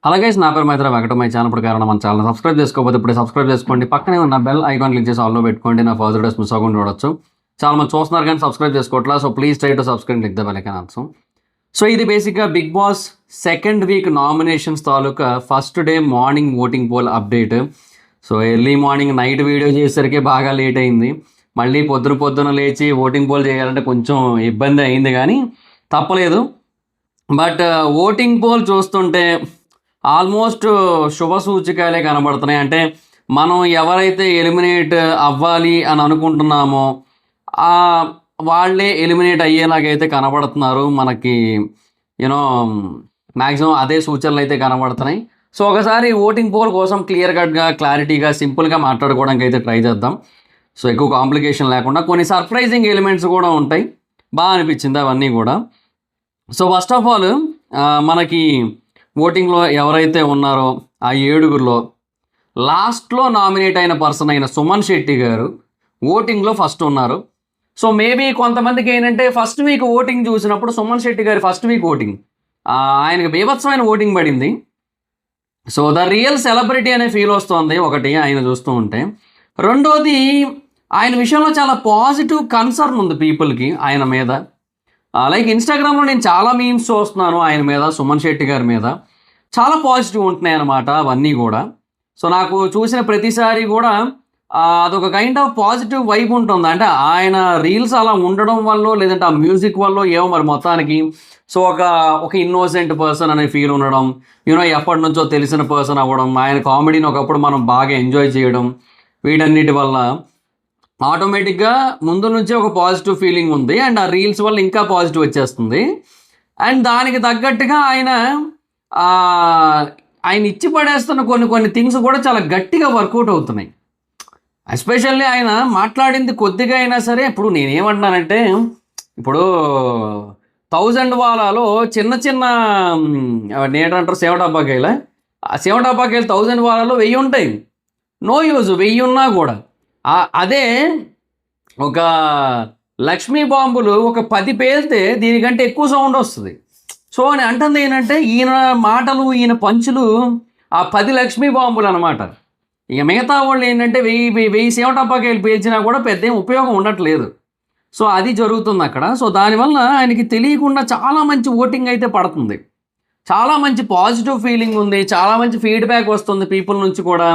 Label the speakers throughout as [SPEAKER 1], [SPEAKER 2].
[SPEAKER 1] అలాగే నా పేరు మైత్ర వెంకట మై ఛానల్ ప్రకారం మన ఛానల్ సబ్స్క్రైబ్ చేసుకోకపోతే ఇప్పుడే సబ్స్క్రైబ్ చేసుకోండి. పక్కనే ఉన్న బెల్ ఐకాన్ క్లిక్ చేసి ఆల్లో పెట్టుకోండి. నా ఫర్దర్ డేస్ మిస్ అవ్వకుండా చూడొచ్చు. చాలా మంది చూస్తున్నారు కానీ సబ్స్క్రైబ్ చేసుకోవట్లా. So please try to subscribe click the bell icon also. So ఇది బేసిక్గా Bigg Boss second week nominations తాలూకా first day morning voting poll update. So early morning night video చేసేసరికి బాగా లేట్ అయింది. మళ్ళీ పొద్దున లేచి ఓటింగ్ పోల్ చేయాలంటే కొంచెం ఇబ్బంది అయింది కానీ తప్పలేదు. బట్ ఓటింగ్ పోల్ చూస్తుంటే ఆల్మోస్ట్ శుభ సూచికలే కనబడుతున్నాయి. అంటే మనం ఎవరైతే ఎలిమినేట్ అవ్వాలి అని అనుకుంటున్నామో వాళ్ళే ఎలిమినేట్ అయ్యేలాగైతే కనబడుతున్నారు. మనకి యూనో మ్యాక్సిమం అదే సూచనలు అయితే కనబడుతున్నాయి. సో ఒకసారి ఓటింగ్ పోల్ కోసం క్లియర్ కట్గా క్లారిటీగా సింపుల్గా మాట్లాడుకోవడానికి అయితే ట్రై చేద్దాం. సో ఎక్కువ కాంప్లికేషన్ లేకుండా కొన్ని సర్ప్రైజింగ్ ఎలిమెంట్స్ కూడా ఉంటాయి. బాగా అనిపించింది అవన్నీ కూడా. సో ఫస్ట్ ఆఫ్ ఆల్ మనకి ఓటింగ్లో ఎవరైతే ఉన్నారో ఆ 7గురిలో లాస్ట్లో నామినేట్ అయిన పర్సన్ అయిన సుమన్ శెట్టి గారు ఓటింగ్లో ఫస్ట్ ఉన్నారు. సో మేబీ కొంతమందికి ఏంటంటే ఫస్ట్ వీక్ ఓటింగ్ చూసినప్పుడు సుమన్ శెట్టి గారి ఫస్ట్ వీక్ ఓటింగ్ ఆయనకు బీభత్సమైన ఓటింగ్ పడింది. సో ద రియల్ సెలబ్రిటీ అనే ఫీల్ వస్తుంది ఒకటి ఆయన చూస్తూ ఉంటే. రెండోది ఆయన విషయంలో చాలా పాజిటివ్ కన్సర్న్ ఉంది పీపుల్కి ఆయన మీద. లైక్ ఇన్స్టాగ్రామ్లో నేను చాలా మీమ్స్ చూస్తున్నాను ఆయన మీద, సుమన్ శెట్టి గారి మీద చాలా పాజిటివ్ ఉంటున్నాయి అన్నమాట అవన్నీ కూడా. సో నాకు చూసిన ప్రతిసారి కూడా అదొక కైండ్ ఆఫ్ పాజిటివ్ వైబ్ ఉంటుంది. అంటే ఆయన రీల్స్ అలా ఉండడం వల్ల లేదంటే ఆ మ్యూజిక్ వల్ల ఏమో మరి మొత్తానికి సో ఒక ఇన్నోసెంట్ పర్సన్ అనే ఫీల్ ఉండడం, ఎప్పటి నుంచో తెలిసిన పర్సన్ అవ్వడం, ఆయన కామెడీని ఒకప్పుడు మనం బాగా ఎంజాయ్ చేయడం, వీటన్నిటి వల్ల ఆటోమేటిక్గా ముందు నుంచే ఒక పాజిటివ్ ఫీలింగ్ ఉంది. అండ్ ఆ రీల్స్ వల్ల ఇంకా పాజిటివ్ వచ్చేస్తుంది. అండ్ దానికి తగ్గట్టుగా ఆయన ఇచ్చి పడేస్తున్న కొన్ని థింగ్స్ కూడా చాలా గట్టిగా వర్కౌట్ అవుతున్నాయి. ఎస్పెషల్లీ ఆయన మాట్లాడింది కొద్దిగా అయినా సరే. ఇప్పుడు నేనేమంటున్నానంటే ఇప్పుడు 1000 వాలాలో చిన్న ఏంటంటారు సేవడాబ్బాకాయలు, ఆ సేవడాబ్బాకాయలు 1000 వాలాలో 1000 ఉంటాయి. నో యూజ్ 1000 ఉన్నా కూడా. అదే ఒక లక్ష్మీ బాంబులు ఒక 10 పేలితే దీనికంటే ఎక్కువ సౌండ్ వస్తుంది. సో అని అంటుంది ఏంటంటే ఈయన మాటలు ఈయన పంచులు ఆ 10 లక్ష్మీ బాంబులు అనమాట. ఇక మిగతా వాళ్ళు ఏంటంటే 1000 సేవటప్పాకాయలు పేల్చినా కూడా పెద్ద ఏం ఉపయోగం ఉండట్లేదు. సో అది జరుగుతుంది అక్కడ. సో దానివల్ల ఆయనకి తెలియకుండా చాలా మంచి ఓటింగ్ అయితే పడుతుంది. చాలా మంచి పాజిటివ్ ఫీలింగ్ ఉంది. చాలా మంచి ఫీడ్బ్యాక్ వస్తుంది పీపుల్ నుంచి కూడా.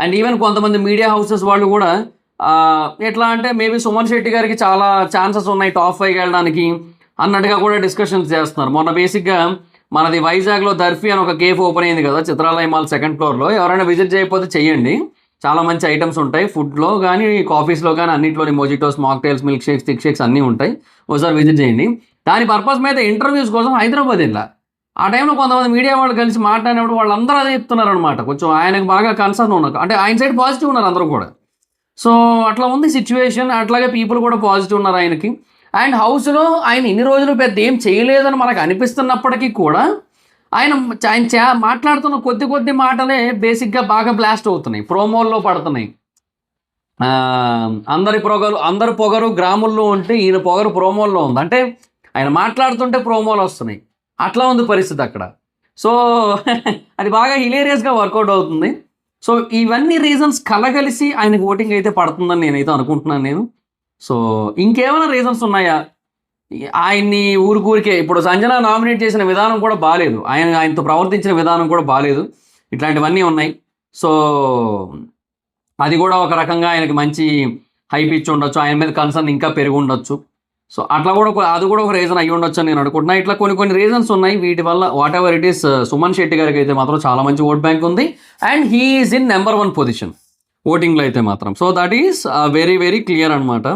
[SPEAKER 1] అండ్ ఈవెన్ కొంతమంది మీడియా హౌసెస్ వాళ్ళు కూడా ఎట్లా అంటే మేబీ సుమన్ శెట్టి గారికి చాలా ఛాన్సెస్ ఉన్నాయి టాప్ 5 వెళ్ళడానికి అన్నట్టుగా కూడా డిస్కషన్స్ చేస్తున్నారు. మొన్న బేసిక్గా మనది వైజాగ్లో దర్ఫీ అని ఒక కేఫ్ ఓపెన్ అయింది కదా, చిత్రాలయ మాల్ 2nd ఫ్లోర్లో. ఎవరైనా విజిట్ చేయకపోతే చెయ్యండి. చాలా మంచి ఐటమ్స్ ఉంటాయి ఫుడ్లో కానీ కాఫీస్లో కానీ అన్నింటిలోని mojitos, mocktails, milk shakes, thick shakes అన్నీ ఉంటాయి. ఒకసారి విజిట్ చేయండి. దాని పర్పస్ మీద ఇంటర్వ్యూస్ కోసం హైదరాబాద్ వెళ్ళా. ఆ టైంలో కొంతమంది మీడియా వాళ్ళు కలిసి మాట్లాడినప్పుడు వాళ్ళందరూ అదే చెప్తున్నారు అనమాట. కొంచెం ఆయనకు బాగా కన్సర్న్ ఉన్నారు, అంటే ఆయన సైడ్ పాజిటివ్ ఉన్నారు అందరూ కూడా. సో అట్లా ఉంది సిచ్యువేషన్. అట్లాగే పీపుల్ కూడా పాజిటివ్ ఉన్నారు ఆయనకి. అండ్ హౌస్లో ఆయన ఇన్ని రోజులు పెద్ద ఏం చేయలేదని మనకు అనిపిస్తున్నప్పటికీ కూడా ఆయన మాట్లాడుతున్న కొద్ది మాటలే బేసిక్గా బాగా బ్లాస్ట్ అవుతున్నాయి, ప్రోమోల్లో పడుతున్నాయి. అందరి పొగరు గ్రాముల్లో ఉంటే ఈయన పొగరు ప్రోమోల్లో ఉంది. అంటే ఆయన మాట్లాడుతుంటే ప్రోమోలు వస్తున్నాయి. అట్లా ఉంది పరిస్థితి అక్కడ. సో అది బాగా హిలేరియస్గా వర్కౌట్ అవుతుంది. సో ఇవన్నీ రీజన్స్ కలగలిసి ఆయనకు ఓటింగ్ అయితే పడుతుందని నేనైతే అనుకుంటున్నాను నేను. సో ఇంకేమైనా రీజన్స్ ఉన్నాయా? ఆయన్ని ఊరికే ఇప్పుడు సంజన నామినేట్ చేసిన విధానం కూడా బాగాలేదు, ఆయనతో ప్రవర్తించిన విధానం కూడా బాగాలేదు. ఇట్లాంటివన్నీ ఉన్నాయి. సో అది కూడా ఒక రకంగా ఆయనకి మంచి హైప్ ఇచ్చి ఉండొచ్చు, ఆయన మీద కన్సర్న్ ఇంకా పెరిగి ఉండొచ్చు. సో అట్లా కూడా అది కూడా ఒక రీజన్ అయ్యి ఉండొచ్చు అని నేను అనుకుంటున్నా. ఇట్లా కొన్ని రీజన్స్ ఉన్నాయి. వీటి వల్ల what ever it is Suman Shetty గారికి అయితే మాత్రం చాలా మంచి ఓట్ బ్యాంక్ ఉంది. And he is in number 1 position ఓటింగ్లో అయితే మాత్రం. So that is very very clear అనమాట.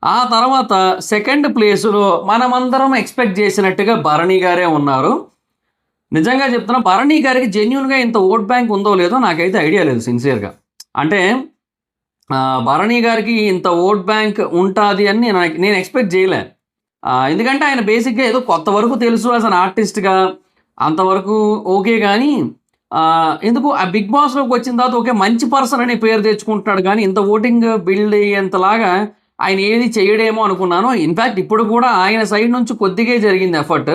[SPEAKER 1] ఆ తర్వాత 2nd ప్లేస్లో మనమందరం ఎక్స్పెక్ట్ చేసినట్టుగా భరణి గారే ఉన్నారు. నిజంగా చెప్తున్నా, భరణి గారికి జెన్యున్గా ఇంత ఓట్ బ్యాంక్ ఉందో లేదో నాకైతే ఐడియా లేదు సిన్సియర్గా. అంటే భరణి గారికి ఇంత ఓట్ బ్యాంక్ ఉంటుంది అని నేను ఎక్స్పెక్ట్ చేయలే. ఎందుకంటే ఆయన బేసిక్గా ఏదో కొత్త వరకు తెలుసు యాజ్ అన్ ఆర్టిస్ట్గా, అంతవరకు ఓకే. కానీ ఎందుకు ఆ బిగ్ బాస్లోకి వచ్చిన తర్వాత ఓకే మంచి పర్సన్ అనే పేరు తెచ్చుకుంటున్నాడు, కానీ ఇంత ఓటింగ్ బిల్డ్ అయ్యేంతలాగా ఆయన ఏది చేయడేమో అనుకున్నాను. ఇన్ఫ్యాక్ట్ ఇప్పుడు కూడా ఆయన సైడ్ నుంచి కొద్దిగా జరిగింది ఎఫర్ట్.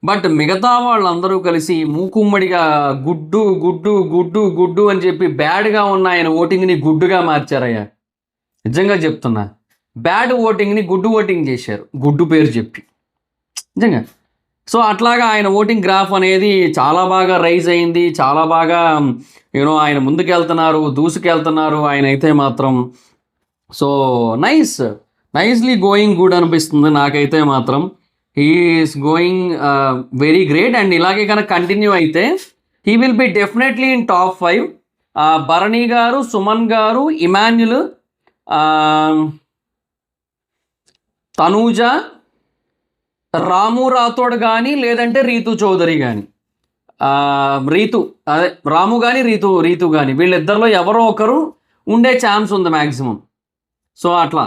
[SPEAKER 1] బట్ మిగతా వాళ్ళందరూ కలిసి మూకుమ్మడిగా గుడ్డు గుడ్డు గుడ్డు గుడ్డు అని చెప్పి బ్యాడ్గా ఉన్న ఆయన ఓటింగ్ని గుడ్డుగా మార్చారయ్యా. నిజంగా చెప్తున్నా, బ్యాడ్ ఓటింగ్ని గుడ్డు ఓటింగ్ చేశారు, గుడ్డు పేరు చెప్పి. నిజంగా. సో అట్లాగా ఆయన ఓటింగ్ గ్రాఫ్ అనేది చాలా బాగా రైజ్ అయింది, చాలా బాగా ఆయన ముందుకెళ్తున్నారు, దూసుకెళ్తున్నారు ఆయన అయితే మాత్రం. సో నైస్లీ గోయింగ్ గుడ్ అనిపిస్తుంది నాకైతే మాత్రం. He's going very great. And ఇలాగే కనుక కంటిన్యూ అయితే he will be definitely in top 5. Bharani garu, Suman గారు, ఇమాన్యుల్, తనూజ, రాము రాథోడ్ కానీ లేదంటే రీతు చౌదరి కానీ, రాము కానీ రీతు కానీ, వీళ్ళిద్దరిలో ఎవరో ఒకరు ఉండే ఛాన్స్ ఉంది మ్యాక్సిమం. సో అట్లా.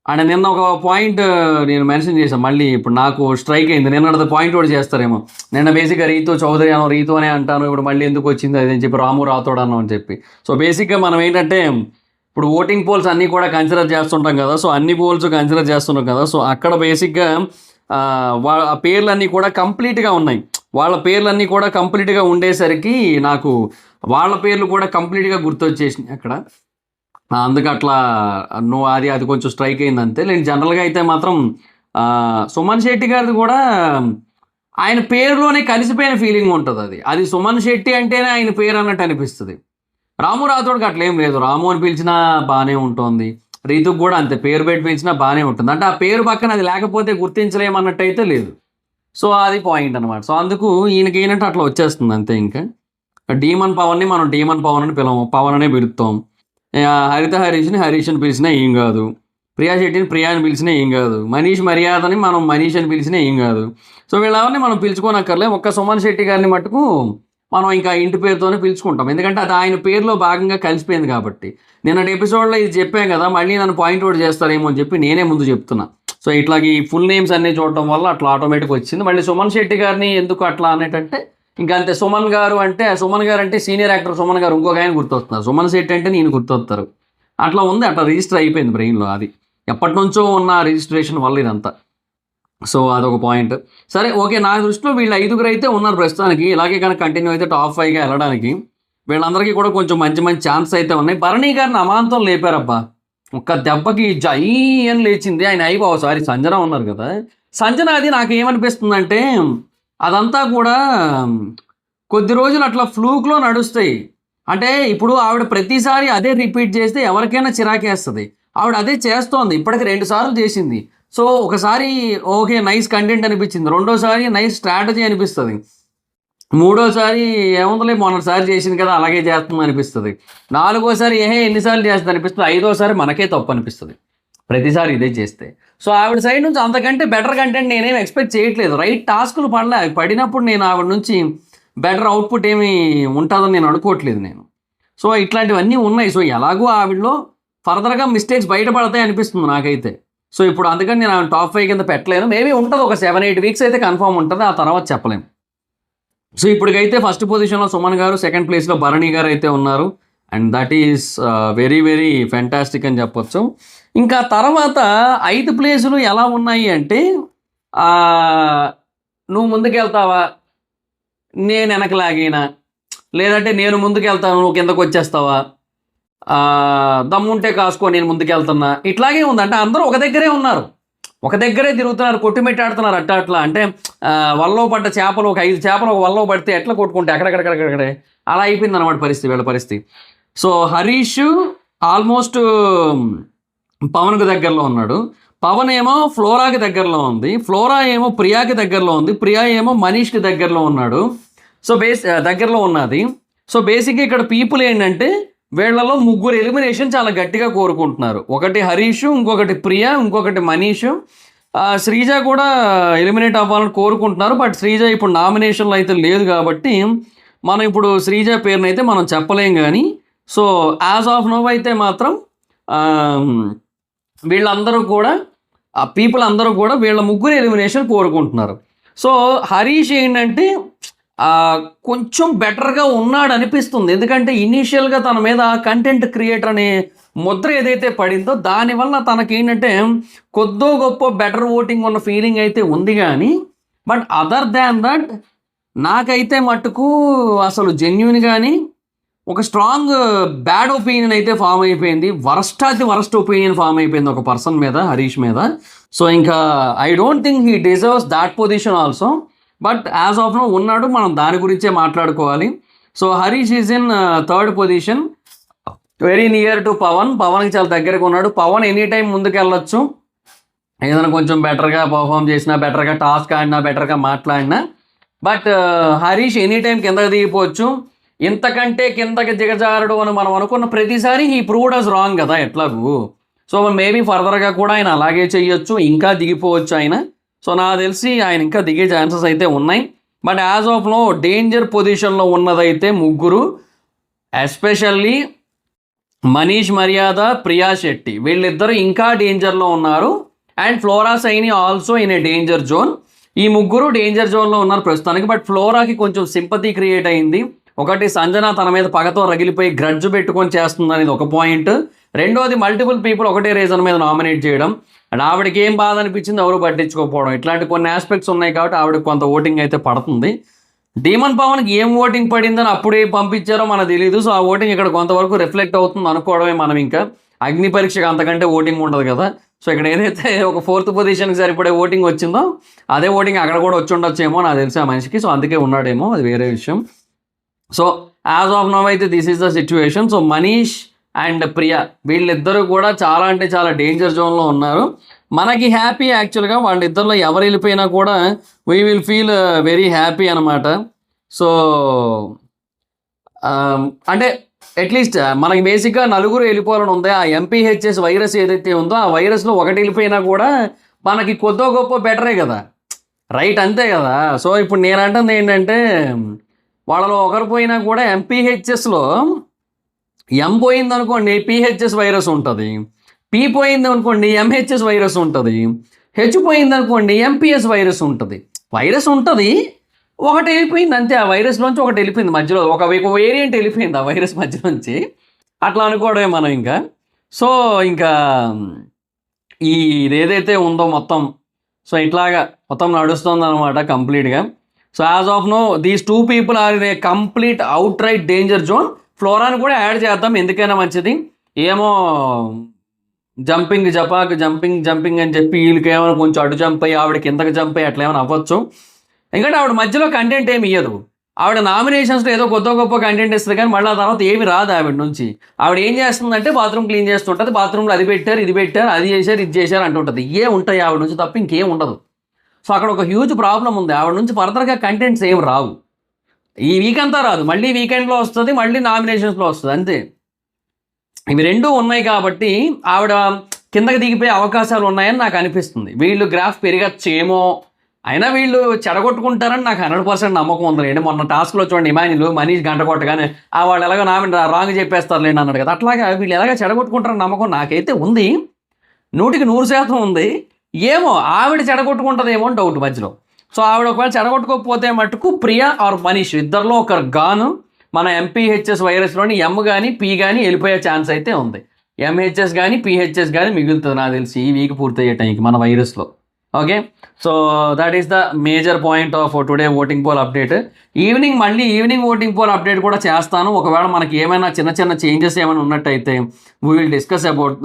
[SPEAKER 1] అండ్ నిన్న ఒక పాయింట్ నేను మెన్షన్ చేశాను, మళ్ళీ ఇప్పుడు నాకు స్ట్రైక్ అయింది. నిన్న పాయింట్ కూడా చేస్తారేమో, నిన్న బేసిక్గా రీతు చౌదరి అను, రీతు అనే అంటాను, ఇప్పుడు మళ్ళీ ఎందుకు వచ్చింది అదని చెప్పి రాము రాథోడ్ అన్నాం అని చెప్పి. సో బేసిక్గా మనం ఏంటంటే ఇప్పుడు ఓటింగ్ పోల్స్ అన్నీ కూడా కన్సిడర్ చేస్తుంటాం కదా. సో అన్ని పోల్స్ కన్సిడర్ చేస్తుంటాం కదా. సో అక్కడ బేసిక్గా వాళ్ళ పేర్లన్నీ కూడా కంప్లీట్గా ఉన్నాయి. వాళ్ళ పేర్లన్నీ కూడా కంప్లీట్గా ఉండేసరికి నాకు వాళ్ళ పేర్లు కూడా కంప్లీట్గా గుర్తొచ్చేసినాయి అక్కడ. అందుకు అట్లా అది కొంచెం స్ట్రైక్ అయింది అంతే. నేను జనరల్గా అయితే మాత్రం సుమన్ శెట్టి గారిది కూడా ఆయన పేరులోనే కలిసిపోయిన ఫీలింగ్ ఉంటుంది. అది సుమన్ శెట్టి అంటేనే ఆయన పేరు అన్నట్టు అనిపిస్తుంది. రాము రాథోడ్కి అట్లేం లేదు, రాము అని పిలిచినా బాగానే ఉంటుంది, రీతుకు కూడా అంతే, పేరు పెట్టి పిలిచినా బాగానే ఉంటుంది. అంటే ఆ పేరు పక్కన అది లేకపోతే గుర్తించలేమన్నట్టు అయితే లేదు. సో అది పాయింట్ అనమాట. సో అందుకు ఈయనకి ఏంటంటే అట్లా వచ్చేస్తుంది అంతే. ఇంకా డీమన్ పవన్ని మనం డీమన్ పవన్ అని పిలవము, పవన్ అనే పిలుస్తాం. హరీష్ని హరీష్ అని పిలిచినా ఏం కాదు, ప్రియా శెట్టిని ప్రియా అని పిలిచినా ఏం కాదు, మనీష్ మర్యాదని మనం మనీష్ అని పిలిచినా ఏం కాదు. సో వీళ్ళెవరిని మనం పిలుచుకోనక్కర్లే. ఒక్క సుమన్ శెట్టి గారిని మటుకు మనం ఇంకా ఇంటి పేరుతోనే పిలుచుకుంటాం, ఎందుకంటే అది ఆయన పేరులో భాగంగా కలిసిపోయింది కాబట్టి. నిన్నటి ఎపిసోడ్లో ఇది చెప్పాం కదా, మళ్ళీ నన్ను పాయింట్ అవుట్ చేస్తారేమో అని చెప్పి నేనే ముందు చెప్తున్నా. సో ఇట్లాగే ఈ ఫుల్ నేమ్స్ అన్నీ చూడటం వల్ల అట్లా ఆటోమేటిక్ వచ్చింది. మళ్ళీ సుమన్ శెట్టి గారిని ఎందుకు అట్లా అనేటంటే ఇంకా అంతే. సుమన్ గారు అంటే సీనియర్ యాక్టర్ సుమన్ గారు, ఇంకొక ఆయన గుర్తొస్తున్నారు. సుమన్ శెట్టి అంటే నేను గుర్తొస్తారు. అట్లా ఉంది, అట్లా రిజిస్టర్ అయిపోయింది బ్రెయిన్లో. అది ఎప్పటి నుంచో ఉన్న రిజిస్ట్రేషన్ వల్ల ఇదంతా. సో అదొక పాయింట్. సరే ఓకే, నా దృష్టిలో వీళ్ళు 5 అయితే ఉన్నారు ప్రస్తుతానికి. ఇలాగే కనుక కంటిన్యూ అయితే టాప్ 5గా వెళ్ళడానికి వీళ్ళందరికీ కూడా కొంచెం మంచి ఛాన్స్ అయితే ఉన్నాయి. భరణి గారిని అమాంతం లేపారబ్బా, ఒక్క దెబ్బకి జై అని లేచింది ఆయన. సారీ సంజన ఉన్నారు కదా, సంజన అది నాకు ఏమనిపిస్తుందంటే అదంతా కూడా కొద్ది రోజులు అట్లా ఫ్లూక్లో నడుస్తాయి. అంటే ఇప్పుడు ఆవిడ ప్రతిసారి అదే రిపీట్ చేస్తే ఎవరికైనా చిరాకేస్తుంది. ఆవిడ అదే చేస్తోంది, ఇప్పటికి 2 సార్లు చేసింది. సో ఒకసారి ఓకే నైస్ కంటెంట్ అనిపించింది, రెండోసారి నైస్ స్ట్రాటజీ అనిపిస్తుంది, మూడోసారి ఏముందలే మొన్నసారి చేసింది కదా అలాగే చేస్తుంది అనిపిస్తుంది, నాలుగోసారి ఎన్నిసార్లు చేస్తుంది అనిపిస్తుంది, ఐదోసారి మనకే తప్పు అనిపిస్తుంది ప్రతిసారి ఇదే చేస్తే. సో ఆవిడ సైడ్ నుంచి అంతకంటే బెటర్ కంటెంట్ నేనేం ఎక్స్పెక్ట్ చేయట్లేదు. రైట్ టాస్కులు పడినప్పుడు నేను ఆవిడ నుంచి బెటర్ అవుట్పుట్ ఏమి ఉంటుందని నేను అనుకోవట్లేదు నేను. సో ఇట్లాంటివన్నీ ఉన్నాయి. సో ఎలాగో ఆవిడలో ఫర్దర్గా మిస్టేక్స్ బయటపడతాయి అనిపిస్తుంది నాకైతే. సో ఇప్పుడు అందుకని నేను ఆవిడ టాప్ 5 కింద పెట్టలేను. మేబీ ఉంటుంది, ఒక 7-8 వీక్స్ అయితే కన్ఫర్మ్ ఉంటుంది, ఆ తర్వాత చెప్పలేము. సో ఇప్పటికైతే ఫస్ట్ పొజిషన్లో సుమన్ గారు, సెకండ్ ప్లేస్లో భరణి గారు అయితే ఉన్నారు. And that is very very fantastic అని చెప్పొచ్చు. ఇంకా తర్వాత 5 ప్లేసులు ఎలా ఉన్నాయి అంటే, నువ్వు ముందుకెళ్తావా నేను వెనకలాగినా, లేదంటే నేను ముందుకెళ్తాను నువ్వు కిందకు వచ్చేస్తావా, దమ్ముంటే కాసుకో నేను ముందుకెళ్తున్నా, ఇట్లాగే ఉంది. అంటే అందరూ ఒక దగ్గరే ఉన్నారు, ఒక దగ్గరే తిరుగుతున్నారు, కొట్టుమిట్టాడుతున్నారు అట్లా. అంటే వల్లో పడ్డ చేపలు, ఒక 5 చేపలు ఒక వల్లో పడితే ఎట్లా కొట్టుకుంటే అక్కడక్కడక్కడక్కడే అలా అయిపోయింది అనమాట పరిస్థితి, వీళ్ళ పరిస్థితి. సో హరీష్ ఆల్మోస్ట్ పవన్కి దగ్గరలో ఉన్నాడు, పవన్ ఏమో ఫ్లోరాకి దగ్గరలో ఉంది, ఫ్లోరా ఏమో ప్రియాకి దగ్గరలో ఉంది, ప్రియా ఏమో మనీష్కి దగ్గరలో ఉన్నాడు. సో దగ్గరలో ఉన్నది. సో బేసిక్గా ఇక్కడ పీపుల్ ఏంటంటే వీళ్ళలో 3 ఎలిమినేషన్ చాలా గట్టిగా కోరుకుంటున్నారు. ఒకటి హరీష్, ఇంకొకటి ప్రియా, ఇంకొకటి మనీష్. శ్రీజ కూడా ఎలిమినేట్ అవ్వాలని కోరుకుంటున్నారు. బట్ శ్రీజ ఇప్పుడు నామినేషన్లో అయితే లేదు కాబట్టి మనం ఇప్పుడు శ్రీజ పేరునైతే మనం చెప్పలేం. కానీ సో యాజ్ ఆఫ్ నో అయితే మాత్రం వీళ్ళందరూ కూడా పీపుల్ అందరూ కూడా వీళ్ళ 3 ఎలిమినేషన్ కోరుకుంటున్నారు. సో హరీష్ ఏంటంటే కొంచెం బెటర్గా ఉన్నాడు అనిపిస్తుంది, ఎందుకంటే ఇనీషియల్గా తన మీద కంటెంట్ క్రియేటర్ అనే ముద్ర ఏదైతే పడిందో దానివల్ల తనకేంటంటే కొద్దో గొప్ప బెటర్ ఓటింగ్ ఉన్న ఫీలింగ్ అయితే ఉంది. కానీ బట్ అదర్ దాన్ దట్ నాకైతే మట్టుకు అసలు జెన్యున్ కానీ ఒక స్ట్రాంగ్ బ్యాడ్ ఒపీనియన్ అయితే ఫామ్ అయిపోయింది. వరస్ట్ ఒపీనియన్ ఫామ్ అయిపోయింది ఒక పర్సన్ మీద, హరీష్ మీద. సో ఇంకా I don't think he deserves that position also. But as of now ఉన్నాడు, మనం దాని గురించే మాట్లాడుకోవాలి. So Harish is in third position, very near to పవన్కి చాలా దగ్గరకు ఉన్నాడు. పవన్ ఎనీ టైం ముందుకు వెళ్ళొచ్చు, ఏదైనా కొంచెం బెటర్గా పర్ఫామ్ చేసినా, బెటర్గా టాస్క్ ఆడినా, బెటర్గా మాట్లాడినా. బట్ హరీష్ ఎనీ టైం కిందకి దిగిపోవచ్చు. ఇంతకంటే కిందకి దిగజారడు అని మనం అనుకున్న ప్రతిసారి హీ ప్రూవ్డ్ అస్ రాంగ్ కదా ఎట్లాగూ. సో మేబీ ఫర్దర్గా కూడా ఆయన అలాగే చెయ్యొచ్చు, ఇంకా దిగిపోవచ్చు ఆయన. సో నాకు తెలిసి ఆయన ఇంకా దిగే ఛాన్సెస్ అయితే ఉన్నాయి. But as of no danger పొజిషన్లో ఉన్నదైతే ముగ్గురు, ఎస్పెషల్లీ మనీష్ మర్యాద, ప్రియా శెట్టి, వీళ్ళిద్దరూ ఇంకా డేంజర్లో ఉన్నారు. And flora Saini also in a danger zone. ఈ ముగ్గురు డేంజర్ జోన్లో ఉన్నారు ప్రస్తుతానికి. బట్ ఫ్లోరాకి కొంచెం సింపతి క్రియేట్ అయింది. ఒకటి, సంజన తన మీద పగతో రగిలిపోయి గ్రడ్జ్ పెట్టుకొని చేస్తుంది అనేది ఒక పాయింట్. రెండోది, మల్టిపుల్ పీపుల్ ఒకటే రీజన్ మీద నామినేట్ చేయడం, అండ్ ఆవిడకి ఏం బాధ అనిపించింది ఎవరు పట్టించుకోకపోవడం, ఇట్లాంటి కొన్ని ఆస్పెక్ట్స్ ఉన్నాయి కాబట్టి ఆవిడకి కొంత ఓటింగ్ అయితే పడుతుంది. డీమన్ పవన్కి ఏం ఓటింగ్ పడిందని అప్పుడే పంపించారో మనకు తెలియదు. సో ఆ ఓటింగ్ ఇక్కడ కొంతవరకు రిఫ్లెక్ట్ అవుతుంది అనుకోవడమే మనం. ఇంకా అగ్ని పరీక్షకు అంతకంటే ఓటింగ్ ఉండదు కదా. సో ఇక్కడ ఏదైతే ఒక 4th పొజిషన్కి సరిపడే ఓటింగ్ వచ్చిందో అదే ఓటింగ్ అక్కడ కూడా వచ్చి ఉండొచ్చేమో నాకు తెలిసి ఆ మనిషికి. సో అందుకే ఉన్నాడేమో, అది వేరే విషయం. సో యాజ్ ఆఫ్ నౌ అయితే this is the situation. So Manish and Priya వీళ్ళిద్దరూ కూడా చాలా అంటే చాలా డేంజర్ జోన్లో ఉన్నారు. మనకి హ్యాపీ యాక్చువల్గా వాళ్ళిద్దరిలో ఎవరు వెళ్ళిపోయినా కూడా we will feel very happy అనమాట. సో అంటే అట్లీస్ట్ మనకి బేసిక్గా నలుగురు వెళ్ళిపోవాలని ఉంది. ఆ ఎంపీహెచ్ఎస్ వైరస్ ఏదైతే ఉందో ఆ వైరస్లో ఒకటి వెళ్ళిపోయినా కూడా మనకి కొద్దో గొప్ప బెటరే కదా, రైట్? అంతే కదా. సో ఇప్పుడు నేను అంటుంది ఏంటంటే, వాళ్ళలో ఒకరు పోయినా కూడా ఎంపీహెచ్ఎస్లో ఎం పోయింది అనుకోండి పిహెచ్ఎస్ వైరస్ ఉంటుంది, పి పోయింది అనుకోండి ఎంహెచ్ఎస్ వైరస్ ఉంటుంది, హెచ్ పోయింది అనుకోండి ఎంపీఎస్ వైరస్ ఉంటుంది. వైరస్ ఉంటుంది, ఒకటి వెళ్ళిపోయింది అంతే. ఆ వైరస్లోంచి ఒకటి వెళ్ళిపోయింది మధ్యలో, ఒక వేరియంట్ వెళ్ళిపోయింది ఆ వైరస్ మధ్యలోంచి. అట్లా అనుకోవడమే మనం ఇంకా. సో ఇంకా ఇదేదైతే ఉందో మొత్తం, సో ఇట్లాగా మొత్తం నడుస్తుంది అనమాట కంప్లీట్గా. So as of now these 2 people are in a complete out right danger zone. ఫ్లోరాని కూడా యాడ్ చేద్దాం, ఎందుకైనా మంచిది. ఏమో జంపింగ్ అని చెప్పి వీళ్ళకి ఏమైనా కొంచెం అటు జంప్ అయ్యి ఆవిడ కిందకి జంప్ అయ్యి అట్లా ఏమైనా అవ్వచ్చు. ఎందుకంటే ఆవిడ మధ్యలో కంటెంట్ ఏమి ఇయ్యదు. ఆవిడ నామినేషన్స్లో ఏదో కొత్త గొప్ప కంటెంట్ ఇస్తుంది కానీ మళ్ళీ ఆ తర్వాత ఏమి రాదు ఆవిడ నుంచి. ఆవిడ ఏం చేస్తుందంటే బాత్రూమ్ క్లీన్ చేస్తుంటుంది, బాత్రూంలో అది పెట్టారు ఇది పెట్టారు అది చేశారు ఇది చేశారు అంటుంటుంది. ఉంటాయి ఆవిడ నుంచి తప్ప ఇంకేం ఉండదు. సో అక్కడ ఒక హ్యూజ్ ప్రాబ్లం ఉంది. ఆవిడ నుంచి ఫర్దర్గా కంటెంట్స్ ఏం రావు. ఈ వీక్ అంతా రాదు, మళ్ళీ వీకెండ్లో వస్తుంది, మళ్ళీ నామినేషన్స్లో వస్తుంది, అంతే. ఇవి రెండూ ఉన్నాయి కాబట్టి ఆవిడ కిందకి దిగిపోయే అవకాశాలు ఉన్నాయని నాకు అనిపిస్తుంది. వీళ్ళు గ్రాఫ్ పెరగచ్చేమో, అయినా వీళ్ళు చెడగొట్టుకుంటారని నాకు 100% నమ్మకం ఉందిలేండి. మొన్న టాస్క్లో చూడండి, ఇమానిలు మనీష్ గంట కొట్టగానే వాళ్ళు ఎలాగో రాంగ్ చెప్పేస్తారులేండి అన్నాడు కదా. అట్లాగా వీళ్ళు ఎలాగ చెడగొట్టుకుంటారని నమ్మకం నాకైతే ఉంది, 100% ఉంది. ఏమో ఆవిడ చెడగొట్టుకుంటుందేమో అని డౌట్ మధ్యలో. సో ఆవిడ ఒకవేళ చెడగొట్టుకోకపోతే మటుకు ప్రియా ఆర్ మనీష్ ఇద్దరిలో ఒకరు గాను మన ఎంపీహెచ్ఎస్ వైరస్లోని ఎం కానీ పి కానీ వెళ్ళిపోయే ఛాన్స్ అయితే ఉంది. ఎంహెచ్ఎస్ కానీ పిహెచ్ఎస్ కానీ మిగులుతుంది నాకు తెలిసి ఈ వీక్ పూర్తయ్యే టైంకి మన వైరస్లో. Okay, so that is the major point of today voting poll update. Evening voting poll update కూడా చేస్తాను. ఒకవేళ మనకి ఏమైనా చిన్న చేంజెస్ ఏమైనా ఉన్నట్టయితే we will discuss about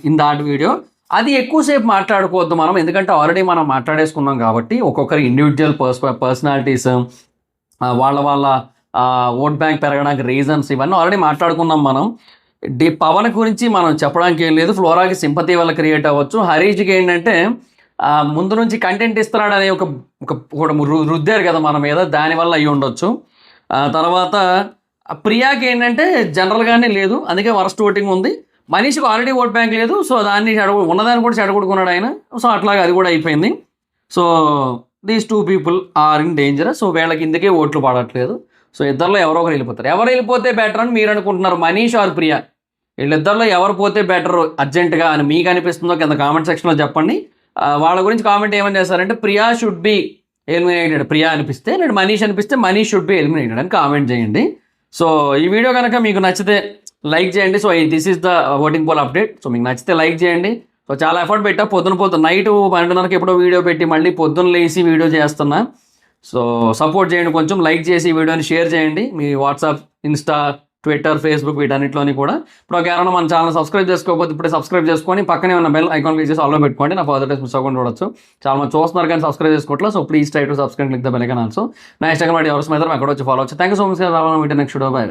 [SPEAKER 1] in that video. అది ఎక్కువసేపు మాట్లాడుకోవద్దు మనం, ఎందుకంటే ఆల్రెడీ మనం మాట్లాడేసుకున్నాం కాబట్టి. ఒక్కొక్కరి ఇండివిజువల్ పర్సనాలిటీస్, వాళ్ళ ఓట్ బ్యాంక్ పెరగడానికి రీజన్స్ ఇవన్నీ ఆల్రెడీ మాట్లాడుకున్నాం మనం. పవన్ గురించి మనం చెప్పడానికి ఏం లేదు. ఫ్లోరాకి సింపతి వల్ల క్రియేట్ అవ్వచ్చు. హరీష్కి ఏంటంటే ముందు నుంచి కంటెంట్ ఇస్తున్నాడనే ఒక రుద్దారు కదా మన మీద, దానివల్ల అయ్యి ఉండొచ్చు. తర్వాత ప్రియాకి ఏంటంటే జనరల్గానే లేదు, అందుకే వరస్ట్ ఓటింగ్ ఉంది. మనీష్కి ఆల్రెడీ ఓట్ బ్యాంక్ లేదు, సో దాన్ని ఉన్నదాన్ని కూడా చెడగొట్టుకున్నాడు ఆయన. సో అట్లాగా అది కూడా అయిపోయింది. So these 2 people are in danger. So వీళ్ళకి ఇందుకే ఓట్లు పడట్లేదు. సో ఇద్దరిలో ఎవరో ఒకరు వెళ్ళిపోతారు. ఎవరు వెళ్ళిపోతే బెటర్ అని మీరు అనుకుంటున్నారు, మనీష్ ఆర్ ప్రియా? వీళ్ళిద్దరిలో ఎవరు పోతే బెటర్ అర్జెంటుగా అని మీకు అనిపిస్తుందో కింద కామెంట్ సెక్షన్లో చెప్పండి. వాళ్ళ గురించి కామెంట్ ఏమని చేస్తారంటే Priya should be eliminated, Priya అనిపిస్తే, లేదా మనీష్ అనిపిస్తే మనీష్ షుడ్ బి ఎలిమినేటెడ్ అని కామెంట్ చేయండి. సో ఈ వీడియో కనుక మీకు నచ్చితే లైక్ చేయండి. So this is the voting poll update. So మీకు నచ్చితే లైక్ చేయండి, సో చాలా ఎఫర్ట్ పెట్టా, పొద్దున నైట్ 12:30కి ఎప్పుడో వీడియో పెట్టి మళ్ళీ పొద్దున్న లేసి వీడియో చేస్తున్నా. సో సపోర్ట్ చేయండి, కొంచెం లైక్ చేసి ఈ వీడియోని షేర్ చేయండి మీ వాట్సాప్, ఇన్స్టా, ట్విట్టర్, ఫేస్బుక్ వీటన్నిటిలోని కూడా. ఇప్పుడు ఎవరైనా మన ఛానల్ సబ్స్క్రైబ్ చేసుకోకపోతే ఇప్పుడే సబ్స్క్రైబ్ చేసుకొని పక్కనే ఉన్న బెల్ ఐకాన్ క్లిక్ చేసి ఆల్లో పెట్టుకోండి. నా ఫర్దర్ డేస్ మిస్ అవ్వకుండా చూడొచ్చు. చాలా మంది చూస్తున్నారు కానీ సబ్స్క్రైబ్ చేసుకోవట్లేదు. So please try to subscribe click the bell icon also. నా ఇన్స్టాగ్రామ్ ఐడి ఎవరు స్మైదర్ అక్కడ వచ్చి ఫాలో వచ్చు. Thank you so much. Next video by.